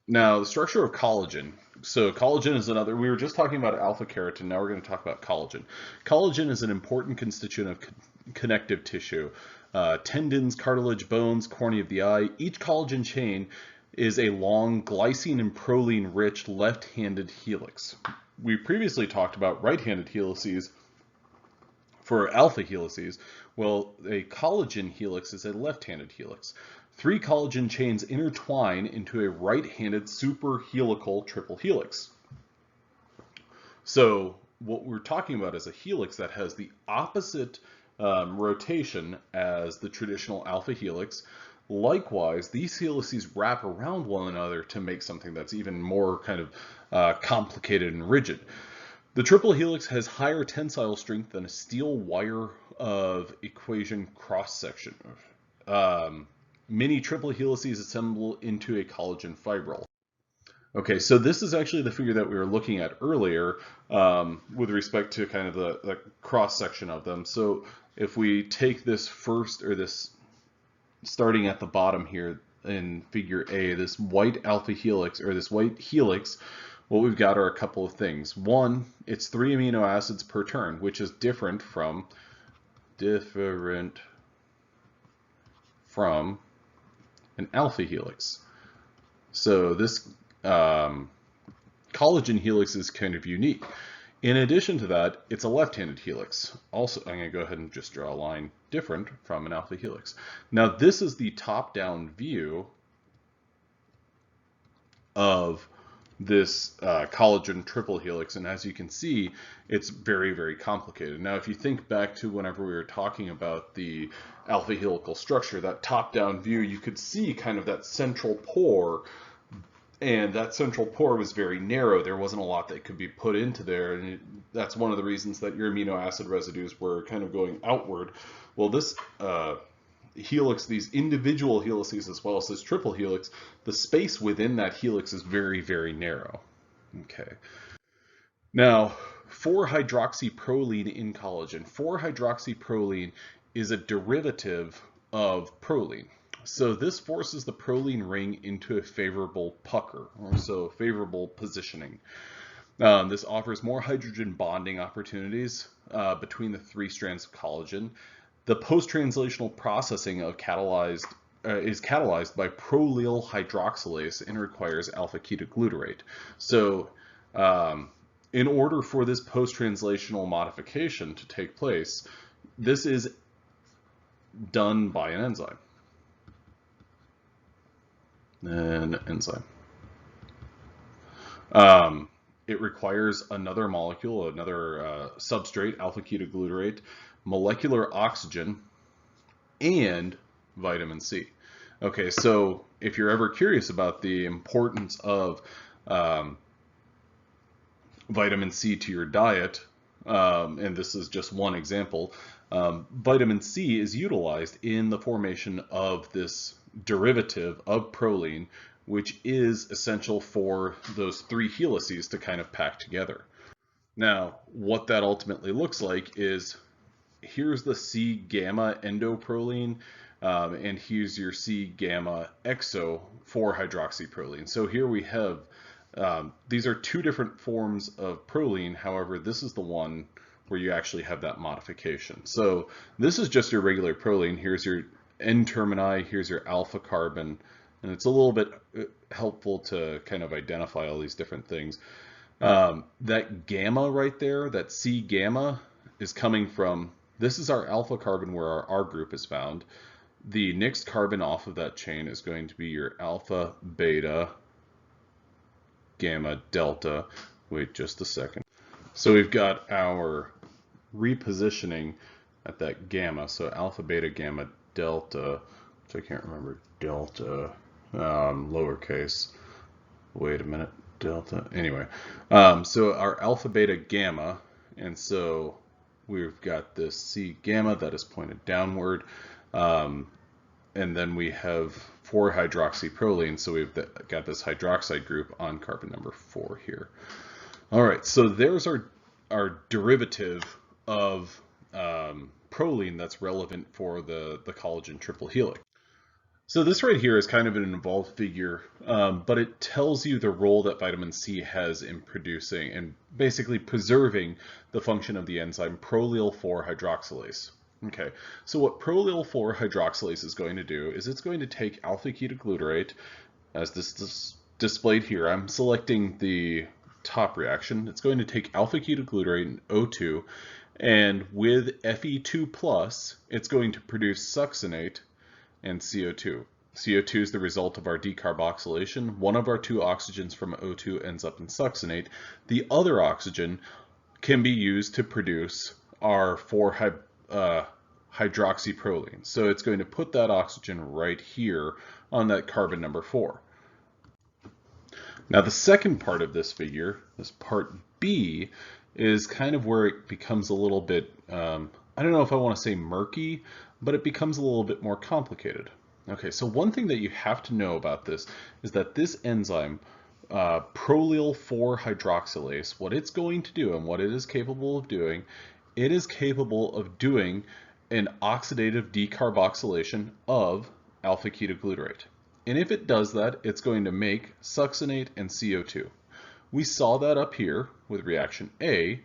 Now, the structure of collagen. So, collagen is another, we were just talking about alpha keratin, now we're going to talk about collagen. Collagen is an important constituent of connective tissue. Tendons, cartilage, bones, cornea of the eye. Each collagen chain is a long glycine and proline rich left handed helix. We previously talked about right handed helices for alpha helices. Well, a collagen helix is a left-handed helix. Three collagen chains intertwine into a right-handed superhelical triple helix. So what we're talking about is a helix that has the opposite rotation as the traditional alpha helix. Likewise, these helices wrap around one another to make something that's even more kind of complicated and rigid. The triple helix has higher tensile strength than a steel wire of equation cross section. Many triple helices assemble into a collagen fibril. Okay, so this is actually the figure that we were looking at earlier with respect to kind of the cross section of them. So if we take this first, or this starting at the bottom here in figure A, this white alpha helix, or this white helix, what we've got are a couple of things. One, it's 3 amino acids per turn, which is different from an alpha helix. So this collagen helix is kind of unique. In addition to that, it's a left-handed helix. Also, I'm going to go ahead and just draw a line different from an alpha helix. Now, this is the top-down view of this collagen triple helix, and as you can see, it's very, very complicated. Now, if you think back to whenever we were talking about the alpha helical structure, that top-down view, you could see kind of that central pore, and that central pore was very narrow. There wasn't a lot that could be put into there, and that's one of the reasons that your amino acid residues were kind of going outward. Well, this helix, these individual helices as well as this triple helix, the space within that helix is very, very narrow. Okay. Now, 4-hydroxyproline in collagen. 4-hydroxyproline is a derivative of proline. So this forces the proline ring into a favorable pucker, or so favorable positioning. This offers more hydrogen bonding opportunities between the three strands of collagen. The post-translational processing of is catalyzed by prolyl hydroxylase and requires alpha-ketoglutarate. So in order for this post-translational modification to take place, this is done by an enzyme. It requires another molecule, another substrate, alpha-ketoglutarate, molecular oxygen, and vitamin C. Okay, so if you're ever curious about the importance of vitamin C to your diet, and this is just one example, vitamin C is utilized in the formation of this derivative of proline, which is essential for those three helices to kind of pack together. Now, what that ultimately looks like is, here's the C gamma endoproline, and here's your C gamma exo 4-hydroxyproline. So here we have, these are two different forms of proline. However, this is the one where you actually have that modification. So this is just your regular proline. Here's your N-termini, here's your alpha carbon, and it's a little bit helpful to kind of identify all these different things. That gamma right there, that C gamma, is coming from, this is our alpha carbon where our R group is found. The next carbon off of that chain is going to be your alpha, beta, gamma, delta. Wait just a second. So we've got our repositioning at that gamma. So alpha, beta, gamma, delta, which I can't remember, delta, lowercase. Wait a minute, delta. Anyway, so our alpha, beta, gamma, and so we've got this C gamma that is pointed downward, and then we have 4-hydroxyproline, so we've got this hydroxide group on carbon number 4 here. All right, so there's our derivative of proline that's relevant for the collagen triple helix. So this right here is kind of an involved figure, but it tells you the role that vitamin C has in producing and basically preserving the function of the enzyme prolyl 4-hydroxylase. Okay, so what prolyl 4-hydroxylase is going to do is it's going to take alpha-ketoglutarate, as this is displayed here. I'm selecting the top reaction. It's going to take alpha-ketoglutarate and O2, and with Fe2+, it's going to produce succinate and CO2. CO2 is the result of our decarboxylation. One of our two oxygens from O2 ends up in succinate. The other oxygen can be used to produce our 4-hydroxyproline. So it's going to put that oxygen right here on that carbon number 4. Now the second part of this figure, this part B, is kind of where it becomes a little bit, I don't know if I want to say murky, but it becomes a little bit more complicated. Okay, so one thing that you have to know about this is that this enzyme, prolyl 4-hydroxylase, what it's going to do and what it is capable of doing, it is capable of doing an oxidative decarboxylation of alpha-ketoglutarate. And if it does that, it's going to make succinate and CO2. We saw that up here with reaction A,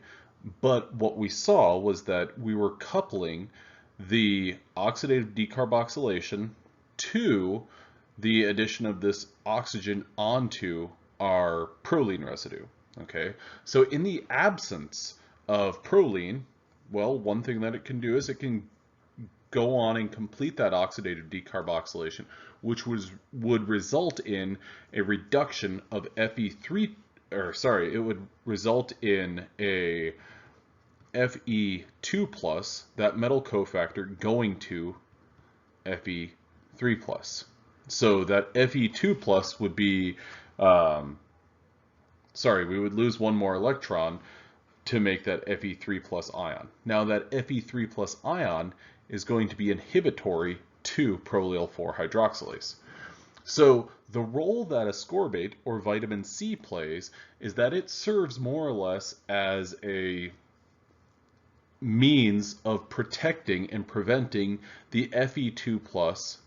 but what we saw was that we were coupling the oxidative decarboxylation to the addition of this oxygen onto our proline residue. Okay, so in the absence of proline, well, one thing that it can do is it can go on and complete that oxidative decarboxylation, which would result in a reduction of Fe3, or sorry, it would result in a Fe2+, that metal cofactor, going to Fe3+. So that Fe2+ would be, we would lose one more electron to make that Fe3+ ion. Now that Fe3+ ion is going to be inhibitory to prolyl 4-hydroxylase. So the role that ascorbate or vitamin C plays is that it serves more or less as a means of protecting and preventing the Fe2+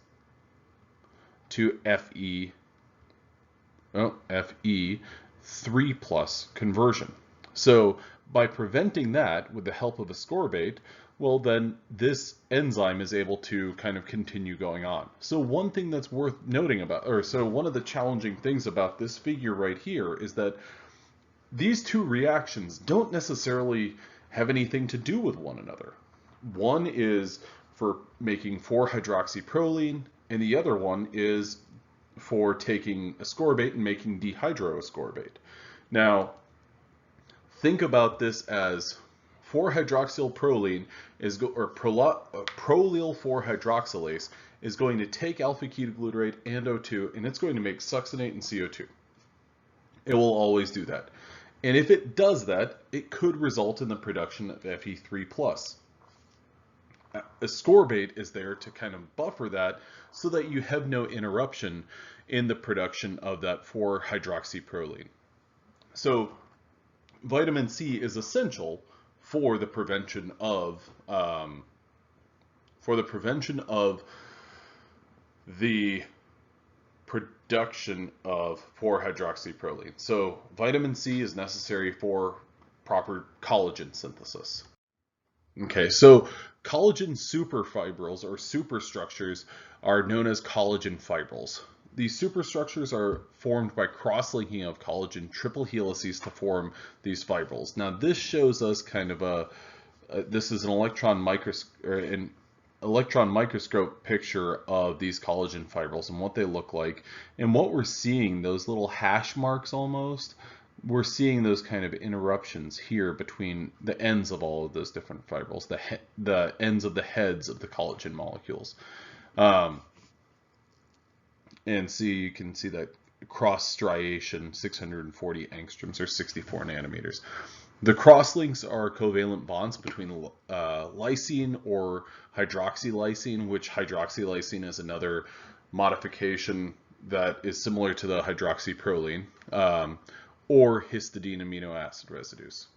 to Fe3+ conversion. So by preventing that with the help of ascorbate, well, then this enzyme is able to kind of continue going on. So one thing that's worth noting about, one of the challenging things about this figure right here is that these two reactions don't necessarily have anything to do with one another. One is for making 4-hydroxyproline, and the other one is for taking ascorbate and making dehydroascorbate. Now, think about this as 4-hydroxyproline prolyl 4-hydroxylase is going to take alpha-ketoglutarate and O2, and it's going to make succinate and CO2. It will always do that. And if it does that, it could result in the production of Fe3+. Ascorbate is there to kind of buffer that so that you have no interruption in the production of that 4-hydroxyproline. So vitamin C is essential for the prevention of the production of 4-hydroxyproline. So vitamin C is necessary for proper collagen synthesis. Okay, so collagen superfibrils or superstructures are known as collagen fibrils. These superstructures are formed by cross-linking of collagen triple helices to form these fibrils. Now this shows us kind of this is an electron microscope picture of these collagen fibrils and what they look like. And what we're seeing, those little hash marks almost, we're seeing those kind of interruptions here between the ends of all of those different fibrils, the ends of the heads of the collagen molecules. And see, you can see that cross striation, 640 angstroms or 64 nanometers. The crosslinks are covalent bonds between lysine or hydroxylysine, which hydroxylysine is another modification that is similar to the hydroxyproline, or histidine amino acid residues.